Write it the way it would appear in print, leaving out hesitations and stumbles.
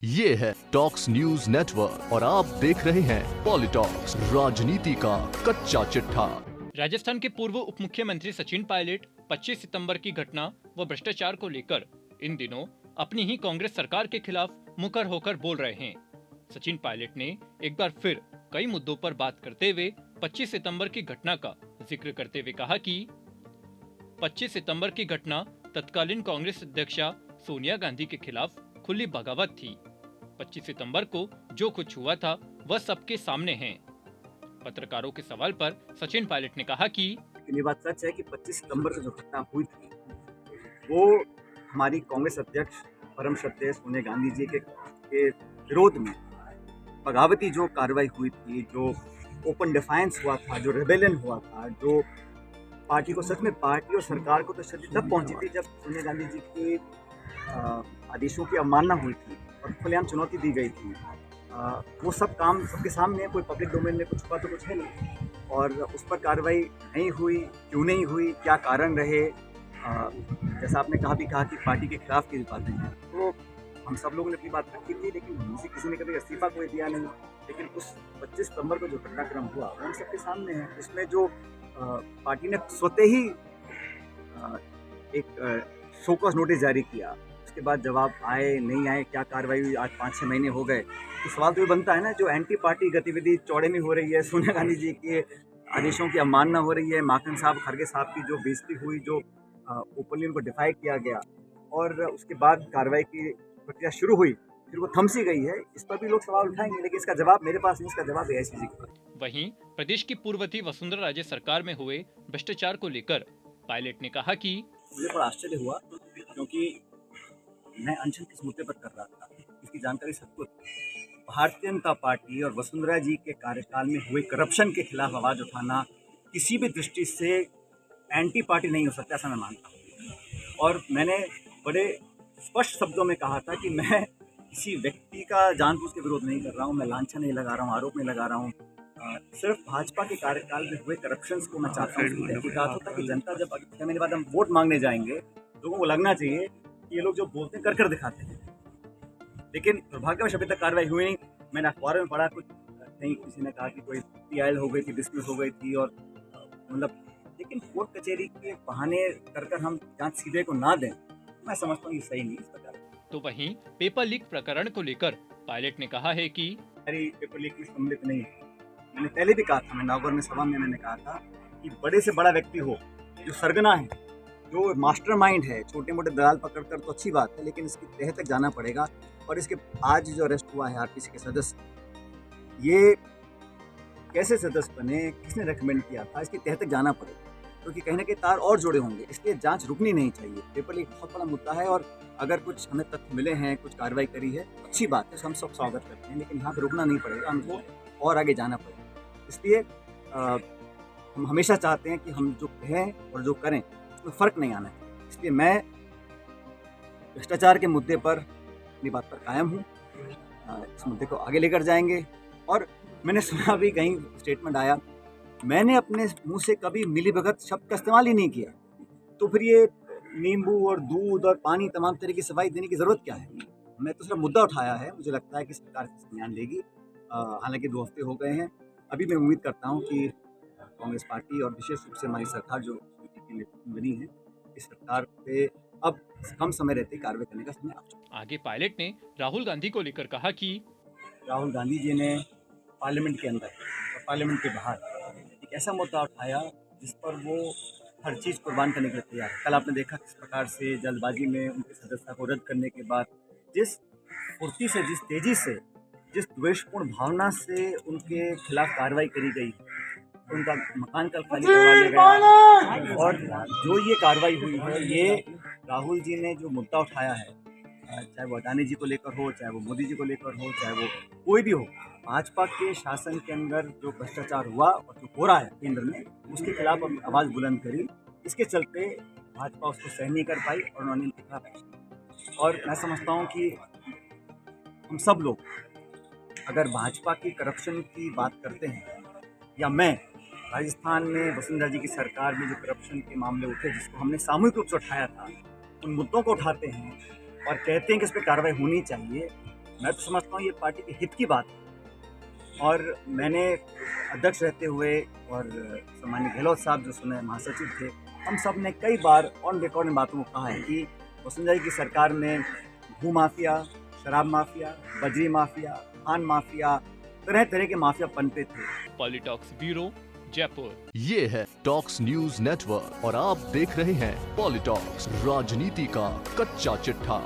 ये है talks news network और आप देख रहे हैं पॉलिटॉक्स, राजनीति का कच्चा चिट्ठा। राजस्थान के पूर्व उप मुख्यमंत्री सचिन पायलट 25 सितंबर की घटना व भ्रष्टाचार को लेकर इन दिनों अपनी ही कांग्रेस सरकार के खिलाफ मुखर होकर बोल रहे हैं। सचिन पायलट ने एक बार फिर कई मुद्दों पर बात करते हुए 25 सितंबर की घटना का जिक्र करते हुए कहा कि 25 सितंबर की घटना तत्कालीन कांग्रेस अध्यक्षा सोनिया गांधी के खिलाफ खुली बगावत थी। 25 सितंबर को जो कुछ हुआ था वह सबके सामने है। पत्रकारों के सवाल पर सचिन पायलट ने कहा कि ये बात सच है कि 25 सितंबर को जो घटना हुई थी वो हमारी कांग्रेस अध्यक्ष परम श्रद्धेय सोनिया गांधी जी के विरोध में बगावती जो कार्रवाई हुई थी, जो ओपन डिफायंस हुआ था, जो रेबेलियन हुआ था, जो पार्टी को सच में पार्टी और सरकार को तो क्षति तब पहुंची थी जब सोनिया गांधी जी के आदेशों की अवमानना हुई थी और खुलेआम चुनौती दी गई थी। वो सब काम सबके सामने, कोई पब्लिक डोमेन में कुछ हुआ तो कुछ है नहीं, और उस पर कार्रवाई नहीं हुई, क्यों नहीं हुई, क्या कारण रहे। जैसा आपने कहा कि पार्टी के खिलाफ की बातें हैं, तो हम सब लोगों ने अपनी बात रखी थी, लेकिन मुझे किसी ने कभी इस्तीफा कोई दिया नहीं। लेकिन उस 25 सितंबर को जो घटनाक्रम हुआ वो हम सबके सामने है। उसमें जो पार्टी ने स्वतः ही एक शोकॉज नोटिस जारी किया, उसके बाद जवाब आए नहीं आए, क्या कार्रवाई हुई, आज 5-6 महीने हो गए, तो सवाल तो ये बनता है ना, जो एंटी पार्टी गतिविधि चौड़े में हो रही है, सोनिया गांधी जी के आदेशों की अवमानना हो रही है, माखन साहब, खड़गे साहब की जो बेइज्जती हुई, जो ओपनली उनको डिफाई किया गया, और उसके बाद कार्रवाई की प्रक्रिया शुरू हुई, फिर वो थम सी गई है। इस पर भी लोग सवाल उठाएंगे, लेकिन इसका जवाब मेरे पास नहीं, इसका जवाब एआईसीसी के पास। वहीं प्रदेश की पूर्ववर्ती वसुंधरा राजे सरकार में हुए भ्रष्टाचार को लेकर पायलट ने कहा कि मुझे बड़ा आश्चर्य हुआ, क्योंकि मैं अनशन किस मुद्दे पर कर रहा था इसकी जानकारी सबको थी। भारतीय जनता पार्टी और वसुंधरा जी के कार्यकाल में हुए करप्शन के खिलाफ आवाज़ उठाना किसी भी दृष्टि से एंटी पार्टी नहीं हो सकता, ऐसा मैं मानता हूँ। और मैंने बड़े स्पष्ट शब्दों में कहा था कि मैं किसी व्यक्ति का जानबूझ के विरोध नहीं कर रहा हूँ, मैं लांछन नहीं लगा रहा हूँ, आरोप नहीं लगा रहा हूँ। सिर्फ भाजपा के कार्यकाल में हुए करप्शन को मैं चाहता हूँ उसकी तहकीकात हो, ताकि जनता जब 6 महीने बाद हम वोट मांगने जाएंगे, लोगों को लगना चाहिए कि ये लोग जो बोलते हैं कर दिखाते हैं। लेकिन दुर्भाग्यवश अभी तक कार्रवाई हुई नहीं। मैंने अखबार में पढ़ा, कुछ कहीं किसी ने कहा कि कोई पीआईएल हो गई थी, डिसमिस हो गई थी, और मतलब, लेकिन कोर्ट कचहरी के बहाने कर हम जांच सीधे को ना दें, मैं समझता हूँ ये सही नहीं इस प्रकार। तो वहीं पेपर लीक प्रकरण को लेकर पायलट ने कहा है कि पेपर लीक में सम्मिलित नहीं है। मैंने पहले भी कहा था, मैं नागौर में सभा में मैंने कहा था कि बड़े से बड़ा व्यक्ति हो, जो सरगना है, जो मास्टरमाइंड है, छोटे मोटे दलाल पकड़कर तो अच्छी बात है, लेकिन इसकी तह तक जाना पड़ेगा। और इसके आज जो अरेस्ट हुआ है आरपीसी के सदस्य, ये कैसे सदस्य बने, किसने रेकमेंड किया था, इसकी तह तक जाना पड़ेगा, क्योंकि कहीं ना कहीं तार और जुड़े होंगे। इसलिए जांच रुकनी नहीं चाहिए। पेपर लीक बहुत बड़ा मुद्दा है, और अगर कुछ हमें तथ्य मिले हैं, कुछ कार्रवाई करी है, अच्छी बात है, हम सब स्वागत करते हैं, लेकिन यहाँ पर रुकना नहीं पड़ेगा, हमको और आगे जाना पड़ेगा। इसलिए हम हमेशा चाहते हैं कि हम जो कहें और जो करें उसमें फ़र्क नहीं आना चाहिए। इसलिए मैं भ्रष्टाचार के मुद्दे पर अपनी बात पर कायम हूँ। इस मुद्दे को आगे लेकर जाएंगे। और मैंने सुना भी, कहीं स्टेटमेंट आया, मैंने अपने मुंह से कभी मिलीभगत शब्द का इस्तेमाल ही नहीं किया, तो फिर ये नींबू और दूध और पानी तमाम तरह की सफाई देने की ज़रूरत क्या है। मैं तो सिर्फ मुद्दा उठाया है। मुझे लगता है कि सरकार संज्ञान लेगी। हालांकि 2 हफ्ते हो गए हैं। अभी मैं उम्मीद करता हूं कि कांग्रेस पार्टी और विशेष रूप से हमारी सरकार जो की नेतृत्व बनी है, इस सरकार पे अब कम समय रहते कार्रवाई करने का समय आ चुका। आगे पायलट ने राहुल गांधी को लेकर कहा कि राहुल गांधी जी ने पार्लियामेंट के अंदर और पार्लियामेंट के बाहर एक ऐसा मुद्दा उठाया जिस पर वो हर चीज़ कुर्बान करने के लिए तैयार है। कल आपने देखा किस प्रकार से जल्दबाजी में उनकी सदस्यता को रद्द करने के बाद जिस फुर्ती से, जिस तेज़ी से, जिस द्वेषपूर्ण भावना से उनके खिलाफ कार्रवाई करी गई, उनका मकान कल खाली करवा दिया गया। और जो ये कार्रवाई हुई है, ये राहुल जी ने जो मुद्दा उठाया है, चाहे वो अडानी जी को लेकर हो, चाहे वो मोदी जी को लेकर हो, चाहे वो कोई भी हो, भाजपा के शासन के अंदर जो भ्रष्टाचार हुआ और जो हो रहा है केंद्र में, उसके खिलाफ आवाज़ बुलंद करी। इसके चलते भाजपा उसको सहन नहीं कर पाई और उन्होंने इनके खिलाफ एक्शन। और मैं समझता हूँ कि हम सब लोग अगर भाजपा की करप्शन की बात करते हैं, या मैं राजस्थान में वसुंधरा जी की सरकार में जो करप्शन के मामले उठे, जिसको हमने सामूहिक रूप से उठाया था, उन मुद्दों को उठाते हैं और कहते हैं कि इस पर कार्रवाई होनी चाहिए, मैं तो समझता हूँ ये पार्टी के हित की बात है। और मैंने अध्यक्ष रहते हुए और सम्माननीय गहलोत साहब जो सुने महासचिव थे, हम सब ने कई बार ऑन रिकॉर्ड इन बातों को कहा है कि वसुंधरा जी की सरकार में भू माफिया, शराब माफिया, बजरी माफिया, खान माफिया, तरह तरह के माफिया पनपे थे। पॉलिटॉक्स ब्यूरो, जयपुर। ये है टॉक्स न्यूज नेटवर्क और आप देख रहे हैं पॉलिटॉक्स, राजनीति का कच्चा चिट्ठा।